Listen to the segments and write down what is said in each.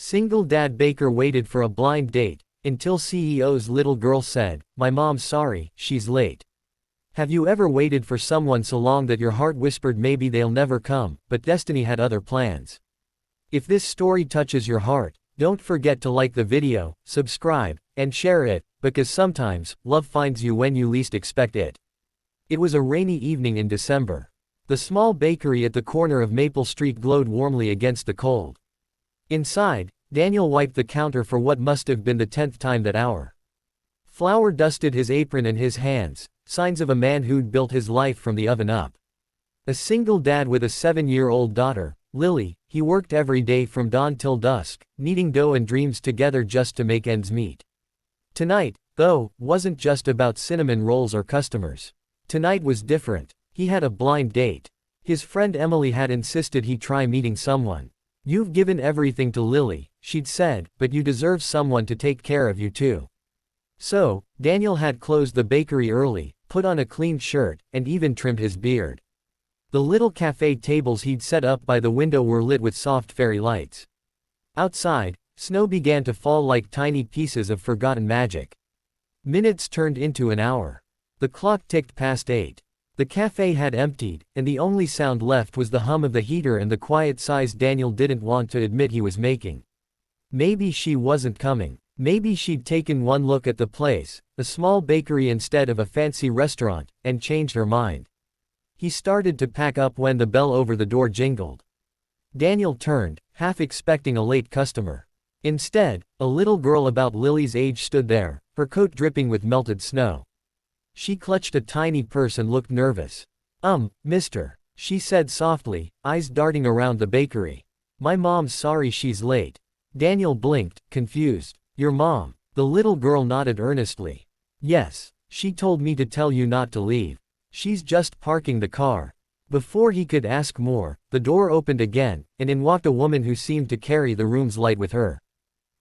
Single dad baker waited for a blind date, until CEO's little girl said, "My mom's sorry, she's late." Have you ever waited for someone so long that your heart whispered maybe they'll never come, but destiny had other plans? If this story touches your heart, don't forget to like the video, subscribe, and share it, because sometimes, love finds you when you least expect it. It was a rainy evening in December. The small bakery at the corner of Maple Street glowed warmly against the cold. Inside, Daniel wiped the counter for what must have been the 10th time that hour. Flour dusted his apron and his hands, signs of a man who'd built his life from the oven up. A single dad with a 7-year-old daughter, Lily, he worked every day from dawn till dusk, kneading dough and dreams together just to make ends meet. Tonight, though, wasn't just about cinnamon rolls or customers. Tonight was different. He had a blind date. His friend Emily had insisted he try meeting someone. "You've given everything to Lily," she'd said, "but you deserve someone to take care of you too." So, Daniel had closed the bakery early, put on a clean shirt, and even trimmed his beard. The little cafe tables he'd set up by the window were lit with soft fairy lights. Outside, snow began to fall like tiny pieces of forgotten magic. Minutes turned into an hour. The clock ticked past 8. The cafe had emptied, and the only sound left was the hum of the heater and the quiet sighs Daniel didn't want to admit he was making. Maybe she wasn't coming. Maybe she'd taken one look at the place, a small bakery instead of a fancy restaurant, and changed her mind. He started to pack up when the bell over the door jingled. Daniel turned, half expecting a late customer. Instead, a little girl about Lily's age stood there, her coat dripping with melted snow. She clutched a tiny purse and looked nervous. Mister," she said softly, eyes darting around the bakery. "My mom's sorry she's late." Daniel blinked, confused. "Your mom?" The little girl nodded earnestly. "Yes, she told me to tell you not to leave. She's just parking the car." Before he could ask more, the door opened again, and in walked a woman who seemed to carry the room's light with her.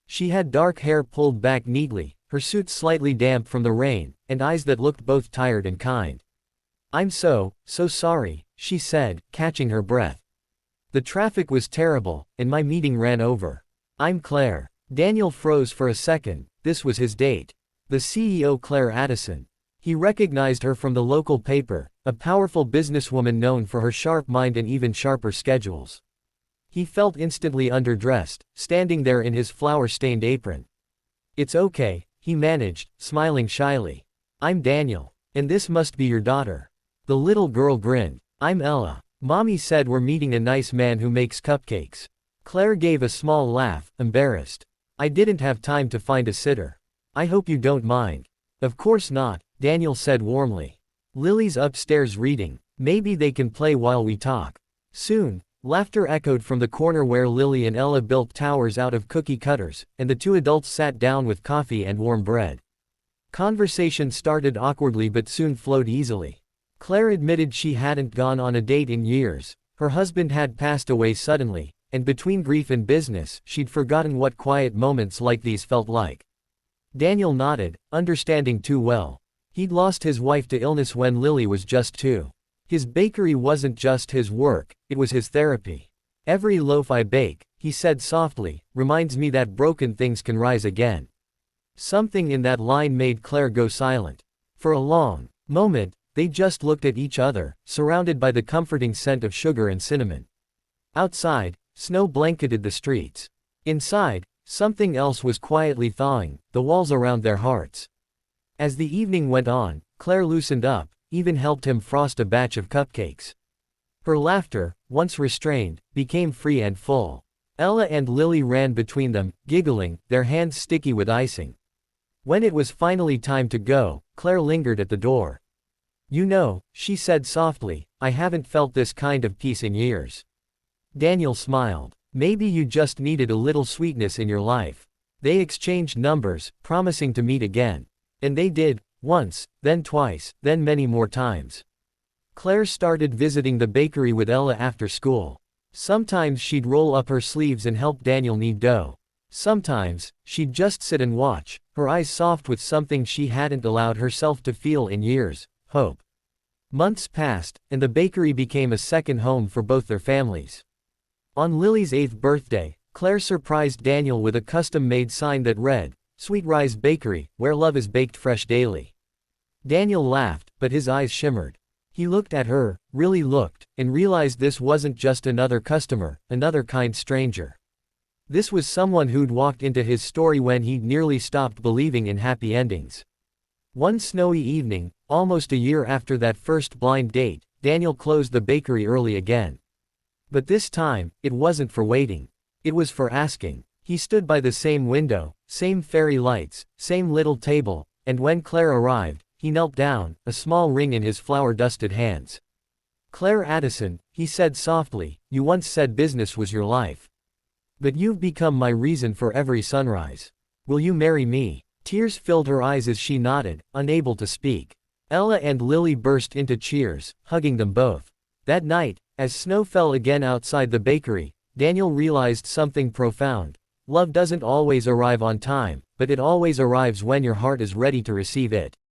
She had dark hair pulled back neatly, her suit slightly damp from the rain, and eyes that looked both tired and kind. "I'm so sorry," she said, catching her breath. "The traffic was terrible, and my meeting ran over. I'm Claire." Daniel froze for a second. This was his date. The CEO, Claire Addison. He recognized her from the local paper, a powerful businesswoman known for her sharp mind and even sharper schedules. He felt instantly underdressed, standing there in his flour-stained apron. "It's okay," he managed, smiling shyly. "I'm Daniel. And this must be your daughter." The little girl grinned. "I'm Ella. Mommy said we're meeting a nice man who makes cupcakes." Claire gave a small laugh, embarrassed. "I didn't have time to find a sitter. I hope you don't mind." "Of course not," Daniel said warmly. "Lily's upstairs reading. Maybe they can play while we talk." Soon, laughter echoed from the corner where Lily and Ella built towers out of cookie cutters, and the two adults sat down with coffee and warm bread. Conversation started awkwardly but soon flowed easily. Claire admitted she hadn't gone on a date in years. Her husband had passed away suddenly, and between grief and business, she'd forgotten what quiet moments like these felt like. Daniel nodded, understanding too well. He'd lost his wife to illness when Lily was just 2. His bakery wasn't just his work, it was his therapy. "Every loaf I bake," he said softly, "reminds me that broken things can rise again." Something in that line made Claire go silent. For a long moment, they just looked at each other, surrounded by the comforting scent of sugar and cinnamon. Outside, snow blanketed the streets. Inside, something else was quietly thawing, the walls around their hearts. As the evening went on, Claire loosened up, even helped him frost a batch of cupcakes. Her laughter, once restrained, became free and full. Ella and Lily ran between them, giggling, their hands sticky with icing. When it was finally time to go, Claire lingered at the door. "You know," she said softly, "I haven't felt this kind of peace in years." Daniel smiled. "Maybe you just needed a little sweetness in your life." They exchanged numbers, promising to meet again. And they did, once, then twice, then many more times. Claire started visiting the bakery with Ella after school. Sometimes she'd roll up her sleeves and help Daniel knead dough. Sometimes, she'd just sit and watch, her eyes soft with something she hadn't allowed herself to feel in years: hope. Months passed, and the bakery became a second home for both their families. On Lily's 8th birthday, Claire surprised Daniel with a custom-made sign that read, "Sweet Rise Bakery, where love is baked fresh daily." Daniel laughed, but his eyes shimmered. He looked at her, really looked, and realized this wasn't just another customer, another kind stranger. This was someone who'd walked into his story when he'd nearly stopped believing in happy endings. One snowy evening, almost a year after that first blind date, Daniel closed the bakery early again. But this time, it wasn't for waiting. It was for asking. He stood by the same window, same fairy lights, same little table, and when Claire arrived, he knelt down, a small ring in his flour-dusted hands. "Claire Addison," he said softly, "you once said business was your life. But you've become my reason for every sunrise. Will you marry me?" Tears filled her eyes as she nodded, unable to speak. Ella and Lily burst into cheers, hugging them both. That night, as snow fell again outside the bakery, Daniel realized something profound. Love doesn't always arrive on time, but it always arrives when your heart is ready to receive it.